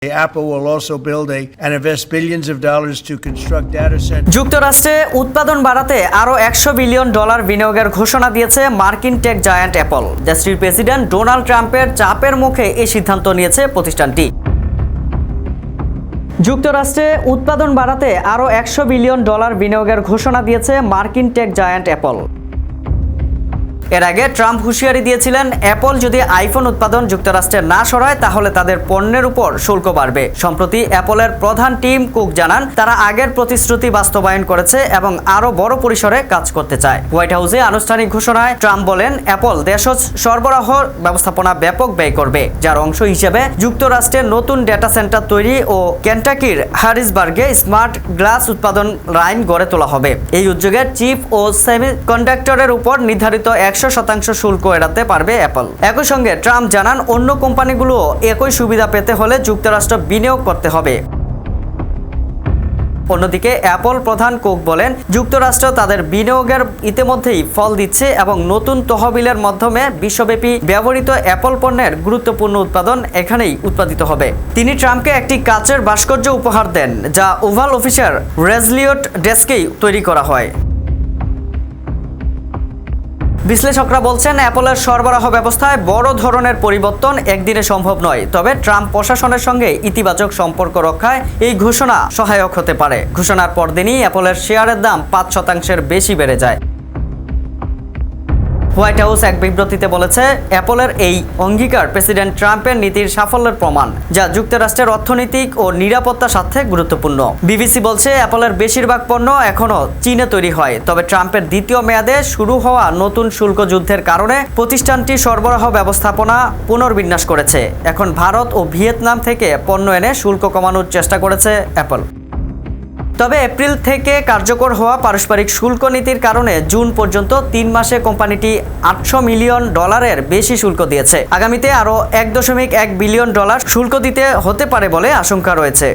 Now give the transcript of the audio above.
Apple will also build and invest billions of dollars to construct data centers. যুক্তরাষ্ট্রে উৎপাদন বাড়াতে আরও $100 billion বিনিয়োগের ঘোষণা দিয়েছে মার্কিন টেক জায়ান্ট অ্যাপল। দেশটির প্রেসিডেন্ট ডোনাল্ড ট্রাম্পের চাপের মুখে এই সিদ্ধান্ত নিয়েছে প্রতিষ্ঠানটি। যুক্তরাষ্ট্রে উৎপাদন বাড়াতে আরও $100 বিলিয়ন বিনিয়োগের ঘোষণা দিয়েছে মার্কিন টেক জায়ান্ট অ্যাপল। এর আগে ট্রাম্প হুঁশিয়ারি দিয়েছিলেন, অ্যাপল যদি আইফোন উৎপাদন যুক্তরাষ্ট্রে না সরায় তাহলে তাদের পণ্যের উপর শুল্ক বাড়বে। সম্প্রতি অ্যাপলের প্রধান টিম কুক জানান, তারা আগের প্রতিশ্রুতি বাস্তবায়ন করেছে এবং আরও বড় পরিসরে কাজ করতে চায়। হোয়াইট হাউসে আনুষ্ঠানিক ঘোষণায় ট্রাম্প বলেন, অ্যাপল দেশ সরবরাহ ব্যবস্থাপনা ব্যাপক ব্যয় করবে, যার অংশ হিসেবে যুক্তরাষ্ট্রে নতুন ডেটা সেন্টার তৈরি ও কেন্টাকির হ্যারিসবার্গে স্মার্ট গ্লাস উৎপাদন লাইন গড়ে তোলা হবে। এই উদ্যোগের চিপ ও সেমিকন্ডাক্টরের উপর নির্ধারিত 100% শুল্ক এড়াতে পারবে অ্যাপল। একই সঙ্গে ট্রাম্প জানান, অন্য কোম্পানিগুলো একই সুবিধা পেতে হলে যুক্তরাষ্ট্র বিনিয়োগ করতে হবে। অন্যদিকে অ্যাপল প্রধান কুক বলেন, যুক্তরাষ্ট্র তাদের বিনিয়োগের ইতিমধ্যেই ফল দিচ্ছে এবং নতুন তহবিলের মাধ্যমে বিশ্বব্যাপী ব্যবহৃত অ্যাপল পণ্যের গুরুত্বপূর্ণ উৎপাদন এখানেই উৎপাদিত হবে। তিনি ট্রাম্পকে একটি কাচের ভাস্কর্য উপহার দেন, যা ওভাল অফিসের রেজলিওট ডেস্কেই তৈরি করা হয়। বিশ্লেষকরা বলছেন, অ্যাপলের সরবরাহ ব্যবস্থায় বড় ধরনের পরিবর্তন একদিনে সম্ভব নয়, তবে ট্রাম্প প্রশাসনের সঙ্গে ইতিবাচক সম্পর্ক রক্ষায় এই ঘোষণা সহায়ক হতে পারে। ঘোষণার পরদিনই অ্যাপলের শেয়ারের দাম 5% বেশি বেড়ে যায়। হোয়াইট হাউস এক বিবৃতিতে বলেছে, অ্যাপলের এই অঙ্গীকার প্রেসিডেন্ট ট্রাম্পের নীতির সাফল্যের প্রমাণ, যা যুক্তরাষ্ট্রের অর্থনৈতিক ও নিরাপত্তার স্বার্থে গুরুত্বপূর্ণ। বিবিসি বলছে, অ্যাপলের বেশিরভাগ পণ্য এখনও চীনে তৈরি হয়, তবে ট্রাম্পের দ্বিতীয় মেয়াদে শুরু হওয়া নতুন শুল্ক যুদ্ধের কারণে প্রতিষ্ঠানটি সরবরাহ ব্যবস্থাপনা পুনর্বিন্যাস করেছে। এখন ভারত ও ভিয়েতনাম থেকে পণ্য এনে শুল্ক কমানোর চেষ্টা করেছে অ্যাপল। তবে এপ্রিল থেকে কার্যকর হওয়া পারস্পরিক শুল্ক নীতির কারণে জুন পর্যন্ত 3 মাসে কোম্পানিটি $800 মিলিয়ন বেশি শুল্ক দিয়েছে। আগামীতে আরও $1.1 বিলিয়ন শুল্ক দিতে হতে পারে বলে আশঙ্কা রয়েছে।